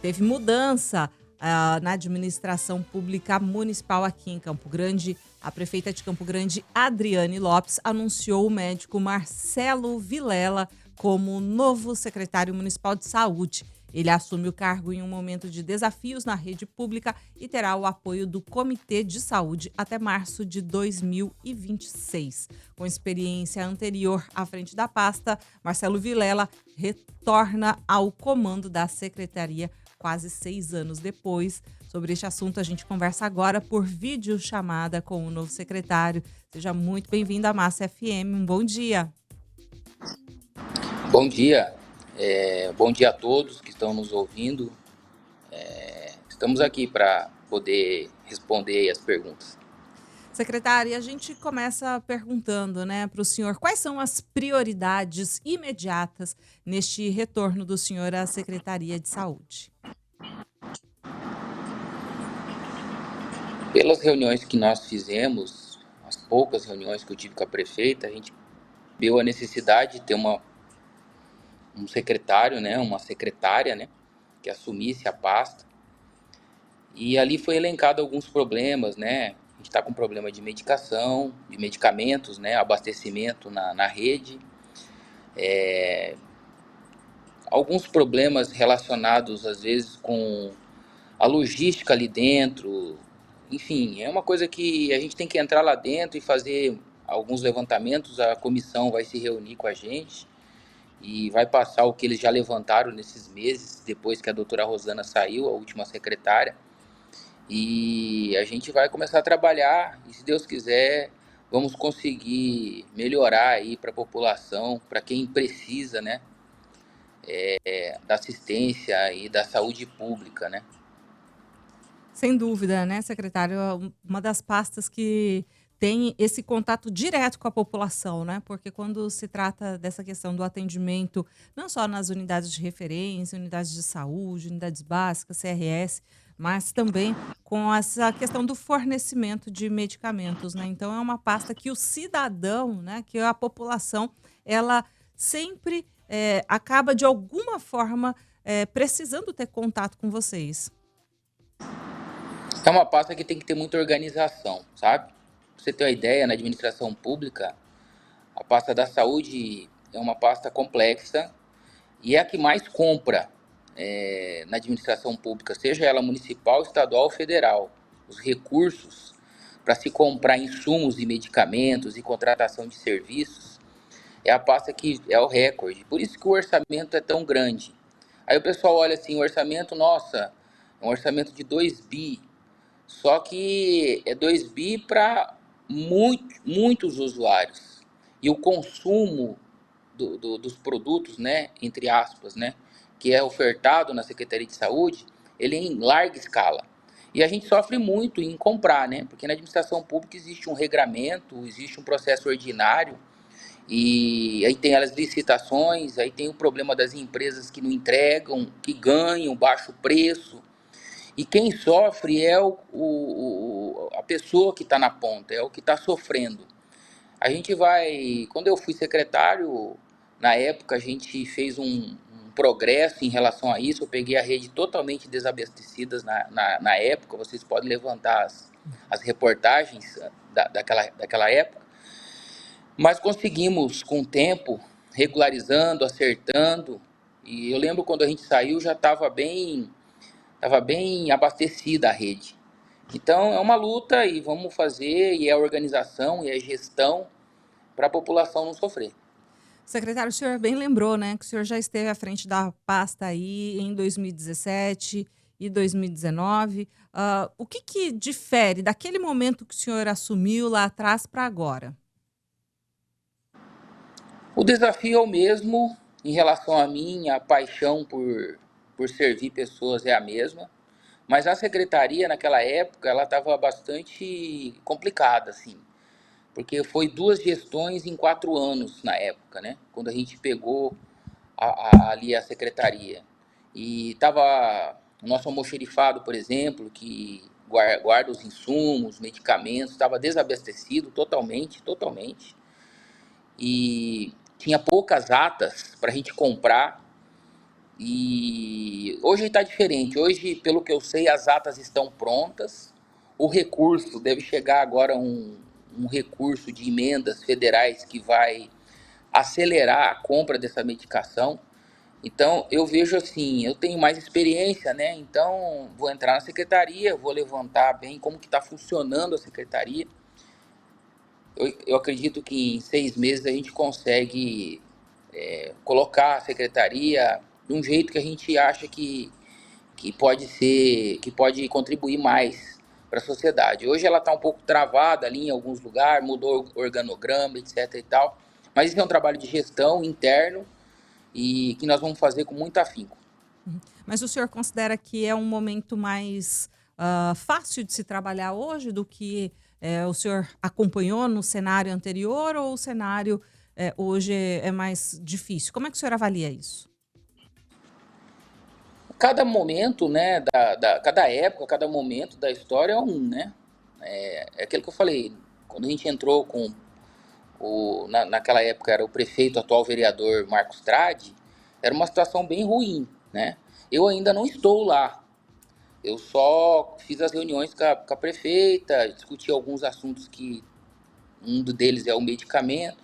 Teve mudança na administração pública municipal aqui em Campo Grande. A prefeita de Campo Grande, Adriane Lopes, anunciou o médico Marcelo Vilela como novo secretário municipal de saúde. Ele assume o cargo em um momento de desafios na rede pública e terá o apoio do Comitê de Saúde até março de 2026. Com experiência anterior à frente da pasta, Marcelo Vilela retorna ao comando da secretaria quase 6 anos depois. Sobre este assunto, a gente conversa agora por videochamada com o novo secretário. Seja muito bem-vindo à Massa FM. Um bom dia. Bom dia. Bom dia a todos que estão nos ouvindo. Estamos aqui para poder responder as perguntas. Secretária, a gente começa perguntando, para o senhor quais são as prioridades imediatas neste retorno do senhor à Secretaria de Saúde. Pelas reuniões que nós fizemos, as poucas reuniões que eu tive com a prefeita, a gente viu a necessidade de ter um secretário, uma secretária, que assumisse a pasta. E ali foi elencado alguns problemas, A gente está com problema de medicação, de medicamentos, abastecimento na rede. Alguns problemas relacionados, às vezes, com a logística ali dentro. Enfim, é uma coisa que a gente tem que entrar lá dentro e fazer alguns levantamentos. A comissão vai se reunir com a gente e vai passar o que eles já levantaram nesses meses, depois que a doutora Rosana saiu, a última secretária. E a gente vai começar a trabalhar e, se Deus quiser, vamos conseguir melhorar aí para a população, para quem precisa, da assistência e da saúde pública, Sem dúvida, secretário? Uma das pastas que tem esse contato direto com a população, Porque quando se trata dessa questão do atendimento, não só nas unidades de referência, unidades de saúde, unidades básicas, CRS, mas também com essa questão do fornecimento de medicamentos, Então é uma pasta que o cidadão, que a população, ela sempre acaba de alguma forma precisando ter contato com vocês. É uma pasta que tem que ter muita organização, sabe? Pra você ter uma ideia, na administração pública, a pasta da saúde é uma pasta complexa e é a que mais compra na administração pública, seja ela municipal, estadual ou federal. Os recursos para se comprar insumos e medicamentos e contratação de serviços é a pasta que é o recorde. Por isso que o orçamento é tão grande. Aí o pessoal olha assim, o orçamento, nossa, é um orçamento de 2 bi. Só que é 2 bi para muitos usuários. E o consumo dos produtos, entre aspas, que é ofertado na Secretaria de Saúde, ele é em larga escala. E a gente sofre muito em comprar, Porque na administração pública existe um regramento, existe um processo ordinário, e aí tem as licitações, aí tem o problema das empresas que não entregam, que ganham baixo preço. E quem sofre é a pessoa que está na ponta, é o que está sofrendo. A gente vai... Quando eu fui secretário, na época a gente fez um progresso em relação a isso. Eu peguei a rede totalmente desabastecida na época. Vocês podem levantar as reportagens daquela época. Mas conseguimos, com o tempo, regularizando, acertando. E eu lembro quando a gente saiu, já estava bem abastecida a rede. Então é uma luta e vamos fazer, e é organização, e é gestão para a população não sofrer. Secretário, o senhor bem lembrou, que o senhor já esteve à frente da pasta aí em 2017 e 2019. O que difere daquele momento que o senhor assumiu lá atrás para agora? O desafio é o mesmo em relação a mim, a paixão por servir pessoas é a mesma, mas a secretaria naquela época ela estava bastante complicada, assim, porque foi 2 gestões em 4 anos na época, quando a gente pegou ali a secretaria. E estava o nosso almoxerifado, por exemplo, que guarda os insumos, medicamentos, estava desabastecido totalmente. E tinha poucas atas para a gente comprar. E hoje está diferente. Hoje, pelo que eu sei, as atas estão prontas. O recurso deve chegar agora um recurso de emendas federais que vai acelerar a compra dessa medicação. Então, eu vejo assim, eu tenho mais experiência, né? Então, vou entrar na secretaria, vou levantar bem como que está funcionando a secretaria. Eu acredito que em 6 meses a gente consegue colocar a secretaria de um jeito que a gente acha que pode ser, que pode contribuir mais para a sociedade. Hoje ela está um pouco travada ali em alguns lugares, mudou o organograma, etc e tal. Mas isso é um trabalho de gestão interno e que nós vamos fazer com muito afinco. Mas o senhor considera que é um momento mais fácil de se trabalhar hoje do que o senhor acompanhou no cenário anterior ou o cenário hoje é mais difícil? Como é que o senhor avalia isso? Cada momento, né, cada época, cada momento da história é um, né? É aquilo que eu falei, quando a gente entrou com naquela época era o prefeito, atual vereador Marcos Tradi, era uma situação bem ruim, né? Eu ainda não estou lá, eu só fiz as reuniões com a prefeita, discuti alguns assuntos que um deles é o medicamento,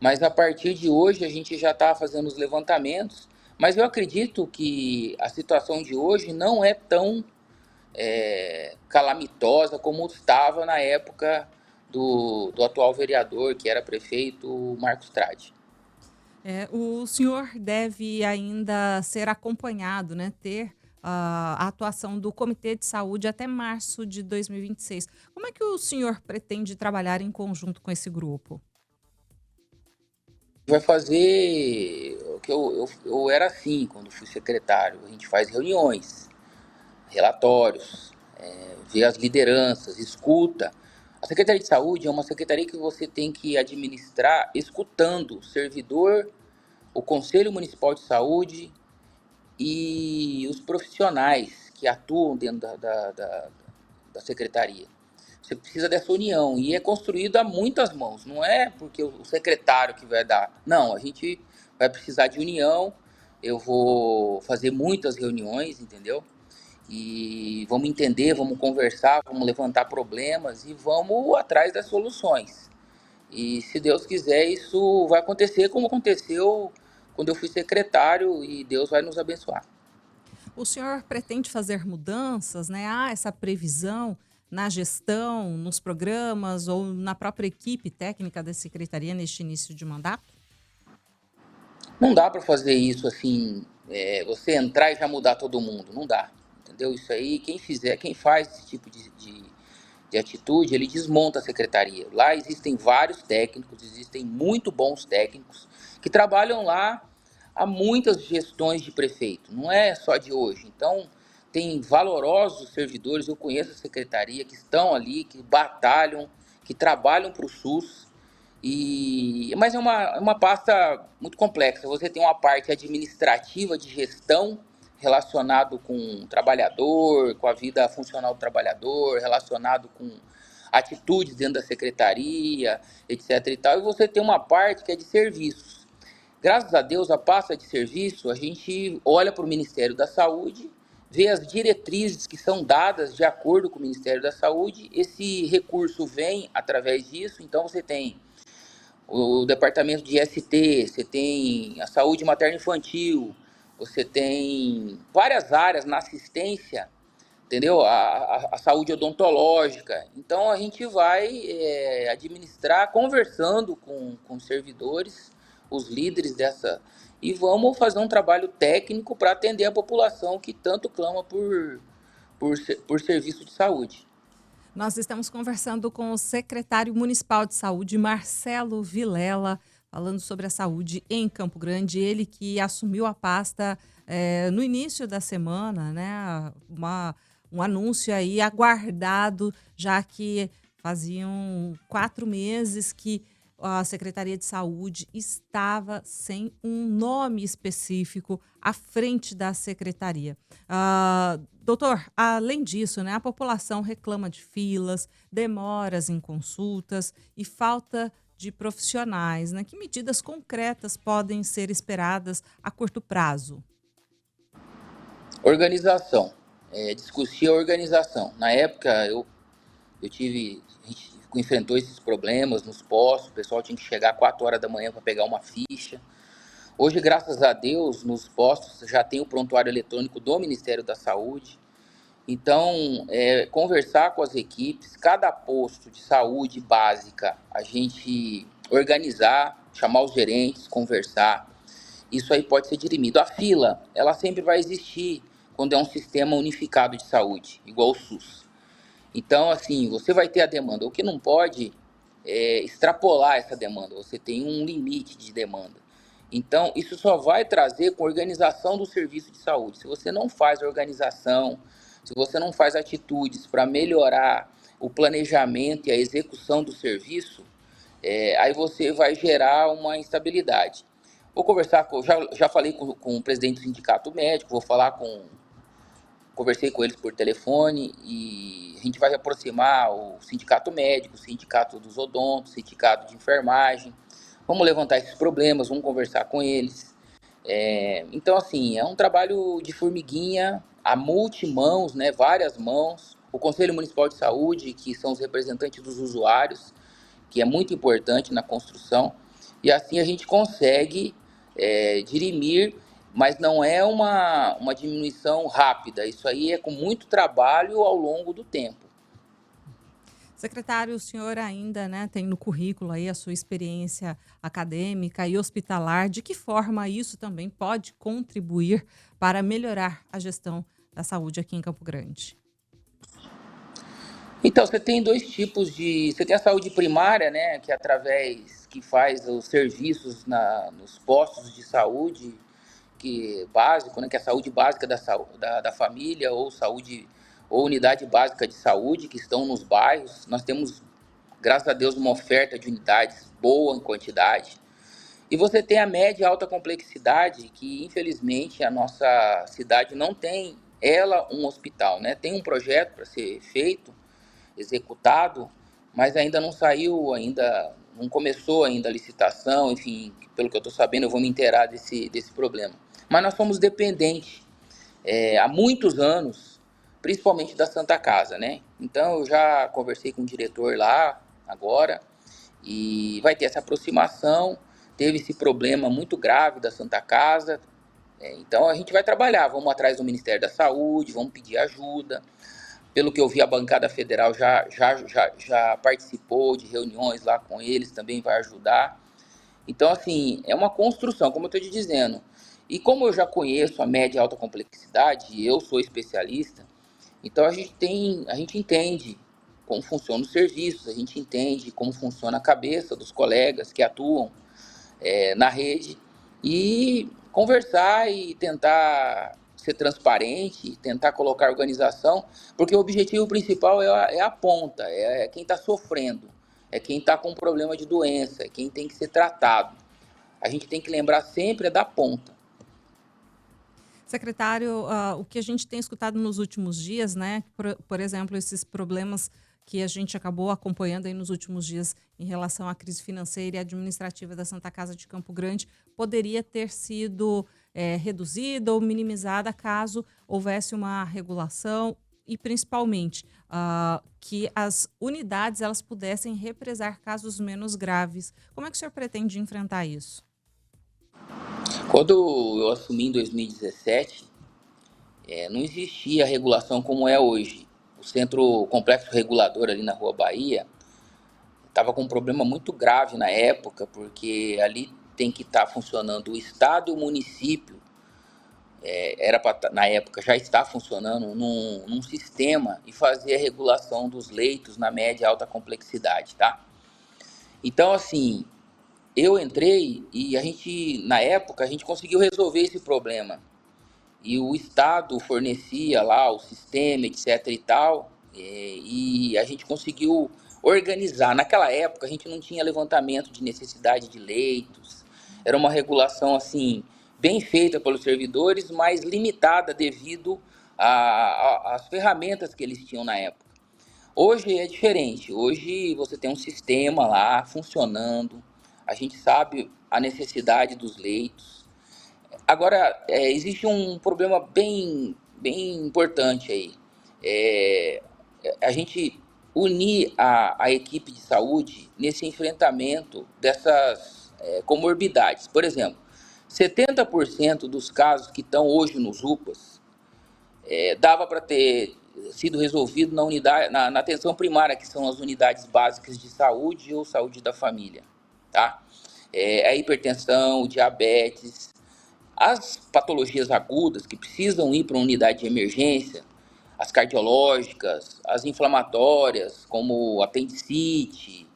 mas a partir de hoje a gente já está fazendo os levantamentos, mas eu acredito que a situação de hoje não é tão calamitosa como estava na época do atual vereador, que era prefeito, Marcos Tradi. O senhor deve ainda ser acompanhado, né? Ter a atuação do Comitê de Saúde até março de 2026. Como é que o senhor pretende trabalhar em conjunto com esse grupo? Vai fazer o que eu era assim quando fui secretário. A gente faz reuniões, relatórios, vê as lideranças, escuta. A Secretaria de Saúde é uma secretaria que você tem que administrar escutando o servidor, o Conselho Municipal de Saúde e os profissionais que atuam dentro da secretaria. Você precisa dessa união e é construído a muitas mãos, não é porque o secretário que vai dar. Não, a gente vai precisar de união. Eu vou fazer muitas reuniões, entendeu? E vamos entender, vamos conversar, vamos levantar problemas e vamos atrás das soluções. E se Deus quiser, isso vai acontecer como aconteceu quando eu fui secretário e Deus vai nos abençoar. O senhor pretende fazer mudanças, né? Há essa previsão na gestão, nos programas ou na própria equipe técnica da secretaria neste início de mandato? Não dá para fazer isso assim, você entrar e já mudar todo mundo, não dá, entendeu? Isso aí, quem fizer, quem faz esse tipo de atitude, ele desmonta a secretaria. Lá existem vários técnicos, existem muito bons técnicos que trabalham lá há muitas gestões de prefeito, não é só de hoje. Então, tem valorosos servidores, eu conheço a secretaria, que estão ali, que batalham, que trabalham para o SUS, mas é uma pasta muito complexa. Você tem uma parte administrativa de gestão relacionado com o trabalhador, com a vida funcional do trabalhador, relacionado com atitudes dentro da secretaria, etc. e tal. E você tem uma parte que é de serviços. Graças a Deus, a pasta de serviço, a gente olha para o Ministério da Saúde, vê as diretrizes que são dadas de acordo com o Ministério da Saúde, esse recurso vem através disso, então você tem o departamento de ST, você tem a saúde materno-infantil, você tem várias áreas na assistência, entendeu? A saúde odontológica. Então a gente vai administrar conversando com os servidores, os líderes dessa, e vamos fazer um trabalho técnico para atender a população que tanto clama por serviço de saúde. Nós estamos conversando com o secretário municipal de saúde, Marcelo Vilela, falando sobre a saúde em Campo Grande. Ele que assumiu a pasta no início da semana, né? Um anúncio aí aguardado, já que faziam 4 meses que a Secretaria de Saúde estava sem um nome específico à frente da secretaria. Doutor, além disso, né, a população reclama de filas, demoras em consultas e falta de profissionais, né? Que medidas concretas podem ser esperadas a curto prazo? Organização. Discutir a organização. Na época, a gente enfrentou esses problemas nos postos, o pessoal tinha que chegar 4 horas da manhã para pegar uma ficha. Hoje, graças a Deus, nos postos já tem o prontuário eletrônico do Ministério da Saúde. Então, conversar com as equipes, cada posto de saúde básica, a gente organizar, chamar os gerentes, conversar. Isso aí pode ser dirimido. A fila, ela sempre vai existir quando é um sistema unificado de saúde, igual o SUS. Então, assim, você vai ter a demanda. O que não pode é extrapolar essa demanda. Você tem um limite de demanda. Então, isso só vai trazer com a organização do serviço de saúde. Se você não faz organização, se você não faz atitudes para melhorar o planejamento e a execução do serviço, aí você vai gerar uma instabilidade. Vou conversar já falei com o presidente do sindicato médico, conversei com eles por telefone e a gente vai aproximar o sindicato médico, o sindicato dos odontos, o sindicato de enfermagem. Vamos levantar esses problemas, vamos conversar com eles. Então, assim, é um trabalho de formiguinha, a multimãos, né, várias mãos. O Conselho Municipal de Saúde, que são os representantes dos usuários, que é muito importante na construção, e assim a gente consegue dirimir, mas não é uma diminuição rápida, isso aí é com muito trabalho ao longo do tempo. Secretário, o senhor ainda, né, tem no currículo aí a sua experiência acadêmica e hospitalar. De que forma isso também pode contribuir para melhorar a gestão da saúde aqui em Campo Grande? Então, você tem dois tipos de... Você tem a saúde primária, né, que é através que faz os serviços nos postos de saúde, que básico, né, que é a saúde básica da família ou saúde ou unidade básica de saúde que estão nos bairros. Nós temos, graças a Deus, uma oferta de unidades boa em quantidade. E você tem a média e alta complexidade, que infelizmente a nossa cidade não tem ela um hospital, né? Tem um projeto para ser feito, executado, mas ainda não saiu, ainda não começou ainda a licitação, enfim, pelo que eu estou sabendo, eu vou me inteirar desse problema. Mas nós somos dependentes há muitos anos, principalmente da Santa Casa, né? Então eu já conversei com o diretor lá agora e vai ter essa aproximação. Teve esse problema muito grave da Santa Casa, então a gente vai trabalhar, vamos atrás do Ministério da Saúde, vamos pedir ajuda. Pelo que eu vi, a bancada federal já participou de reuniões lá com eles, também vai ajudar. Então, assim, é uma construção, como eu estou te dizendo. E como eu já conheço a média e alta complexidade, e eu sou especialista, então a gente entende como funcionam os serviços, a gente entende como funciona a cabeça dos colegas que atuam na rede e conversar e tentar ser transparente, tentar colocar organização, porque o objetivo principal é a ponta, é quem está sofrendo, é quem está com problema de doença, é quem tem que ser tratado. A gente tem que lembrar sempre da ponta. Secretário, o que a gente tem escutado nos últimos dias, né? Por exemplo, esses problemas que a gente acabou acompanhando aí nos últimos dias em relação à crise financeira e administrativa da Santa Casa de Campo Grande, poderia ter sido reduzida ou minimizada caso houvesse uma regulação e, principalmente, que as unidades elas pudessem represar casos menos graves. Como é que o senhor pretende enfrentar isso? Quando eu assumi em 2017, não existia regulação como é hoje. O centro complexo regulador ali na Rua Bahia estava com um problema muito grave na época, porque ali tem que estar funcionando o Estado e o município. Era pra, na época já está funcionando num sistema e fazer a regulação dos leitos na média e alta complexidade, tá? Então, assim, eu entrei e na época, a gente conseguiu resolver esse problema. E o Estado fornecia lá o sistema, etc e tal, e a gente conseguiu organizar. Naquela época, a gente não tinha levantamento de necessidade de leitos, era uma regulação, assim, bem feita pelos servidores, mas limitada devido às ferramentas que eles tinham na época. Hoje é diferente, hoje você tem um sistema lá funcionando, a gente sabe a necessidade dos leitos. Agora, existe um problema bem importante aí. É, a gente unir a equipe de saúde nesse enfrentamento dessas comorbidades. Por exemplo, 70% dos casos que estão hoje nos UPAs dava para ter sido resolvido na unidade, na atenção primária, que são as unidades básicas de saúde ou saúde da família, tá? A hipertensão, o diabetes, as patologias agudas que precisam ir para uma unidade de emergência, as cardiológicas, as inflamatórias, como apendicite,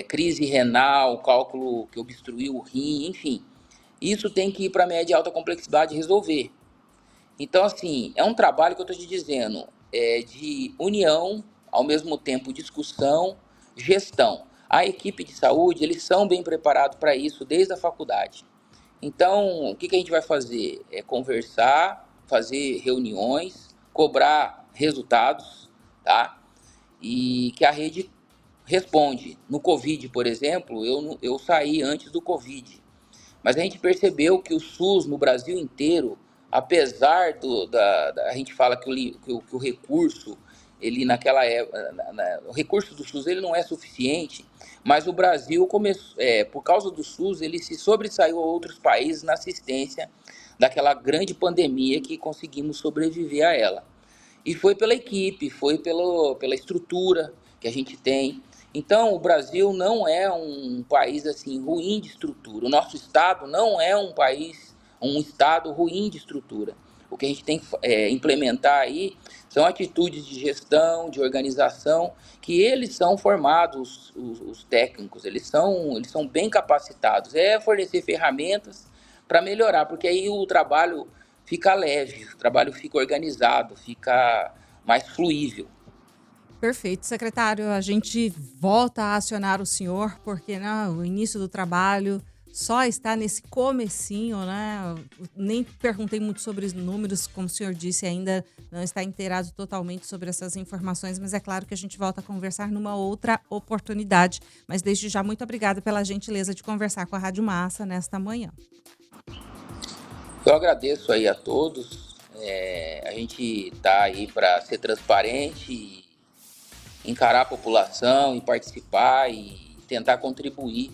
crise renal, cálculo que obstruiu o rim, enfim. Isso tem que ir para a média e alta complexidade resolver. Então, assim, é um trabalho que eu estou te dizendo, de união, ao mesmo tempo discussão, gestão. A equipe de saúde, eles são bem preparados para isso desde a faculdade. Então, o que a gente vai fazer? É conversar, fazer reuniões, cobrar resultados, tá? E que a rede responde. No Covid, por exemplo, eu saí antes do Covid. Mas a gente percebeu que o SUS no Brasil inteiro, apesar a gente fala que o recurso, ele naquela época, o recurso do SUS ele não é suficiente, mas o Brasil por causa do SUS, ele se sobressaiu a outros países na assistência daquela grande pandemia que conseguimos sobreviver a ela. E foi pela equipe, foi pela estrutura que a gente tem. Então, o Brasil não é um país assim ruim de estrutura. O nosso estado não é um estado ruim de estrutura. O que a gente tem que implementar aí são atitudes de gestão, de organização, que eles são formados, os técnicos, eles são bem capacitados. É fornecer ferramentas para melhorar, porque aí o trabalho fica leve, o trabalho fica organizado, fica mais fluível. Perfeito, secretário. A gente volta a acionar o senhor, porque né, o início do trabalho só está nesse comecinho, né? Nem perguntei muito sobre os números, como o senhor disse, ainda não está inteirado totalmente sobre essas informações, mas é claro que a gente volta a conversar numa outra oportunidade. Mas desde já, muito obrigada pela gentileza de conversar com a Rádio Massa nesta manhã. Eu agradeço aí a todos. A gente está aí para ser transparente, e encarar a população e participar e tentar contribuir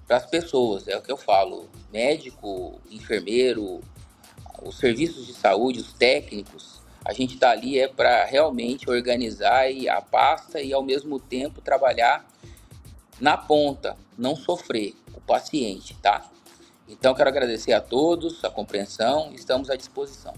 para as pessoas. É o que eu falo: médico, enfermeiro, os serviços de saúde, os técnicos, a gente está ali para realmente organizar a pasta e ao mesmo tempo trabalhar na ponta, não sofrer o paciente, tá? Então quero agradecer a todos a compreensão, estamos à disposição.